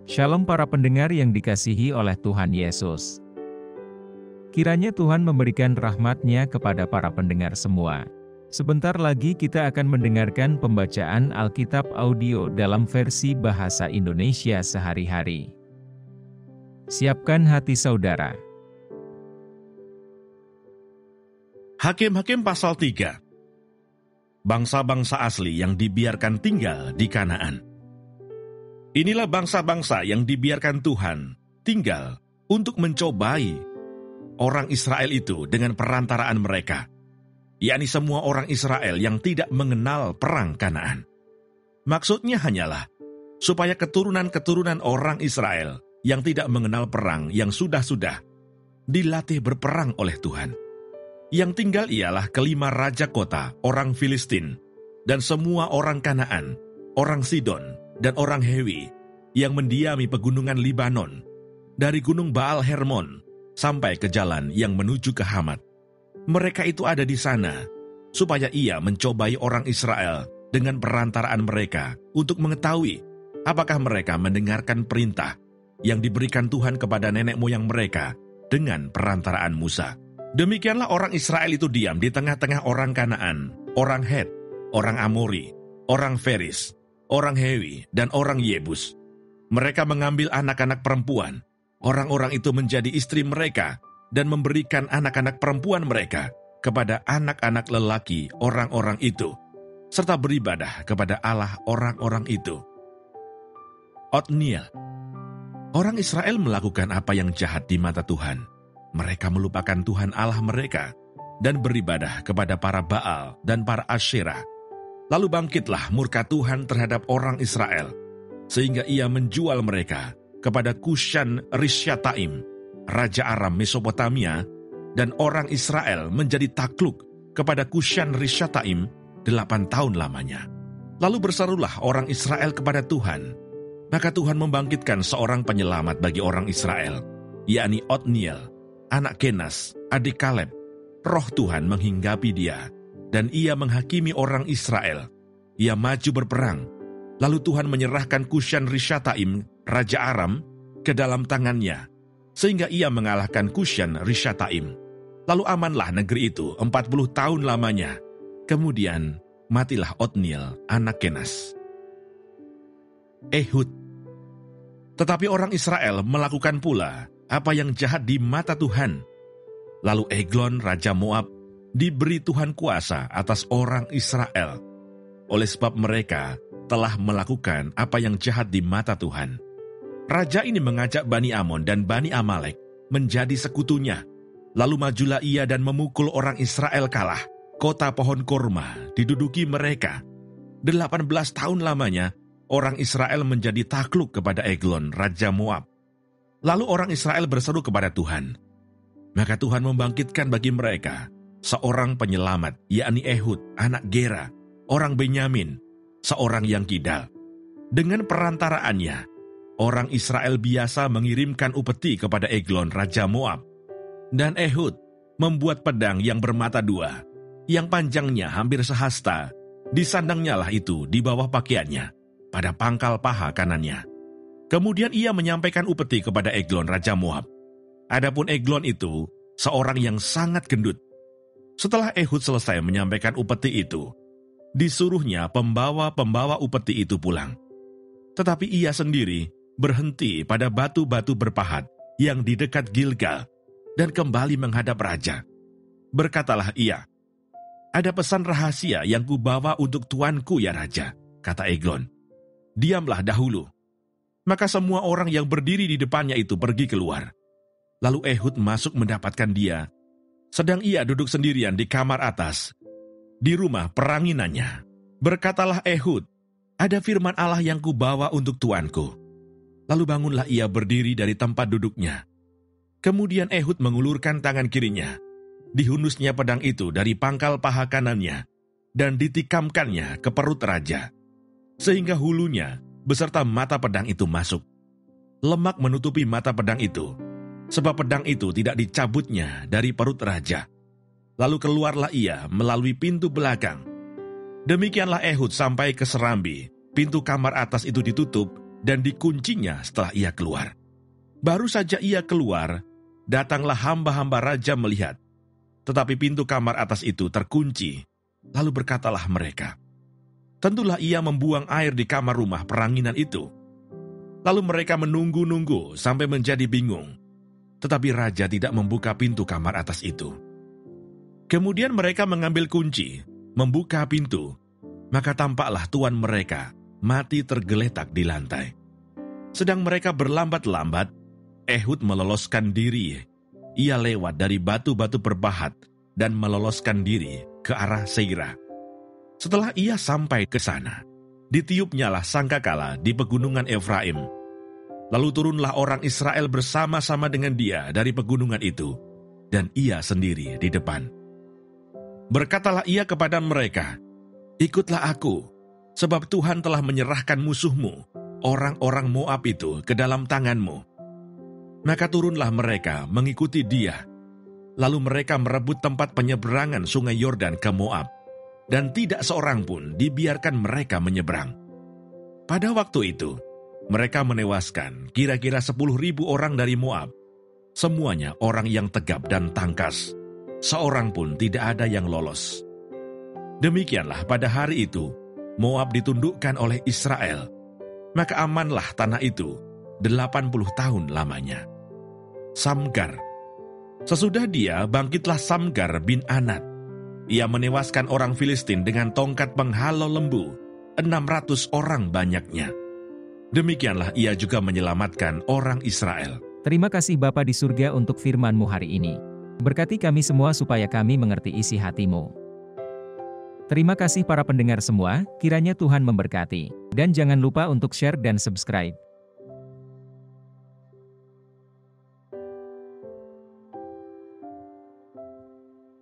Shalom para pendengar yang dikasihi oleh Tuhan Yesus. Kiranya Tuhan memberikan rahmat-Nya kepada para pendengar semua. Sebentar lagi kita akan mendengarkan pembacaan Alkitab audio dalam versi bahasa Indonesia sehari-hari. Siapkan hati saudara. Hakim-Hakim pasal 3. Bangsa-bangsa asli yang dibiarkan tinggal di Kanaan. Inilah bangsa-bangsa yang dibiarkan Tuhan tinggal untuk mencobai orang Israel itu dengan perantaraan mereka, yakni semua orang Israel yang tidak mengenal perang Kanaan. Maksudnya hanyalah supaya keturunan-keturunan orang Israel yang tidak mengenal perang yang sudah-sudah dilatih berperang oleh Tuhan. Yang tinggal ialah kelima raja kota orang Filistin dan semua orang Kanaan, orang Sidon, dan orang Hewi yang mendiami pegunungan Libanon, dari gunung Baal Hermon sampai ke jalan yang menuju ke Hamat. Mereka itu ada di sana, supaya ia mencobai orang Israel dengan perantaraan mereka untuk mengetahui apakah mereka mendengarkan perintah yang diberikan Tuhan kepada nenek moyang mereka dengan perantaraan Musa. Demikianlah orang Israel itu diam di tengah-tengah orang Kanaan, orang Het, orang Amori, orang Feris, orang Hewi, dan orang Yebus. Mereka mengambil anak-anak perempuan. Orang-orang itu menjadi istri mereka dan memberikan anak-anak perempuan mereka kepada anak-anak lelaki orang-orang itu, serta beribadah kepada Allah orang-orang itu. Otniel. Orang Israel melakukan apa yang jahat di mata Tuhan. Mereka melupakan Tuhan Allah mereka dan beribadah kepada para Baal dan para Asyerah. Lalu bangkitlah murka Tuhan terhadap orang Israel, sehingga ia menjual mereka kepada Kushan Rishyataim, Raja Aram Mesopotamia, dan orang Israel menjadi takluk kepada Kushan Rishyataim 8 tahun lamanya. Lalu berserulah orang Israel kepada Tuhan, maka Tuhan membangkitkan seorang penyelamat bagi orang Israel, yakni Otniel, anak Kenas, adik Kaleb. Roh Tuhan menghinggapi dia, dan ia menghakimi orang Israel. Ia maju berperang. Lalu Tuhan menyerahkan Kushan Rishyataim, Raja Aram, ke dalam tangannya, sehingga ia mengalahkan Kushan Rishyataim. Lalu amanlah negeri itu 40 tahun lamanya. Kemudian matilah Otniel, anak Kenas. Ehud. Tetapi orang Israel melakukan pula apa yang jahat di mata Tuhan. Lalu Eglon, Raja Moab, diberi Tuhan kuasa atas orang Israel, oleh sebab mereka telah melakukan apa yang jahat di mata Tuhan. Raja ini mengajak Bani Amon dan Bani Amalek menjadi sekutunya. Lalu majulah ia dan memukul orang Israel kalah. Kota pohon korma diduduki mereka. 18 tahun lamanya, orang Israel menjadi takluk kepada Eglon, Raja Moab. Lalu orang Israel berseru kepada Tuhan. Maka Tuhan membangkitkan bagi mereka seorang penyelamat, yakni Ehud, anak Gera, orang Benyamin, seorang yang kidal. Dengan perantaraannya, orang Israel biasa mengirimkan upeti kepada Eglon, Raja Moab. Dan Ehud membuat pedang yang bermata dua, yang panjangnya hampir sehasta, disandangnyalah itu di bawah pakaiannya, pada pangkal paha kanannya. Kemudian ia menyampaikan upeti kepada Eglon, Raja Moab. Adapun Eglon itu seorang yang sangat gendut. Setelah Ehud selesai menyampaikan upeti itu, disuruhnya pembawa-pembawa upeti itu pulang. Tetapi ia sendiri berhenti pada batu-batu berpahat yang di dekat Gilgal dan kembali menghadap raja. Berkatalah ia, "Ada pesan rahasia yang kubawa untuk tuanku ya raja," kata Eglon. "Diamlah dahulu." Maka semua orang yang berdiri di depannya itu pergi keluar. Lalu Ehud masuk mendapatkan dia, sedang ia duduk sendirian di kamar atas, di rumah peranginannya. Berkatalah Ehud, "Ada firman Allah yang kubawa untuk tuanku." Lalu bangunlah ia berdiri dari tempat duduknya. Kemudian Ehud mengulurkan tangan kirinya. Dihunusnya pedang itu dari pangkal paha kanannya, dan ditikamkannya ke perut raja, sehingga hulunya beserta mata pedang itu masuk. Lemak menutupi mata pedang itu, sebab pedang itu tidak dicabutnya dari perut raja. Lalu keluarlah ia melalui pintu belakang. Demikianlah Ehud sampai ke serambi. Pintu kamar atas itu ditutup, dan dikuncinya setelah ia keluar. Baru saja ia keluar, datanglah hamba-hamba raja melihat, tetapi pintu kamar atas itu terkunci. Lalu berkatalah mereka, tentulah ia membuang air di kamar rumah peranginan itu. Lalu mereka menunggu-nunggu sampai menjadi bingung, tetapi raja tidak membuka pintu kamar atas itu. Kemudian mereka mengambil kunci, membuka pintu, maka tampaklah tuan mereka mati tergeletak di lantai. Sedang mereka berlambat-lambat, Ehud meloloskan diri. Ia lewat dari batu-batu berbahat dan meloloskan diri ke arah Seira. Setelah ia sampai ke sana, ditiupnyalah sangkakala di pegunungan Efraim. Lalu turunlah orang Israel bersama-sama dengan dia dari pegunungan itu, dan ia sendiri di depan. Berkatalah ia kepada mereka, ikutlah aku, sebab Tuhan telah menyerahkan musuhmu, orang-orang Moab itu, ke dalam tanganmu. Maka turunlah mereka mengikuti dia. Lalu mereka merebut tempat penyeberangan sungai Yordan ke Moab, dan tidak seorang pun dibiarkan mereka menyeberang. Pada waktu itu, mereka menewaskan kira-kira 10.000 orang dari Moab. Semuanya orang yang tegap dan tangkas. Seorang pun tidak ada yang lolos. Demikianlah pada hari itu, Moab ditundukkan oleh Israel. Maka amanlah tanah itu 80 tahun lamanya. Samgar. Sesudah dia bangkitlah Samgar bin Anat. Ia menewaskan orang Filistin dengan tongkat penghalau lembu, 600 orang banyaknya. Demikianlah ia juga menyelamatkan orang Israel. Terima kasih Bapa di surga untuk firman-Mu hari ini. Berkati kami semua supaya kami mengerti isi hati-Mu. Terima kasih para pendengar semua, kiranya Tuhan memberkati. Dan jangan lupa untuk share dan subscribe.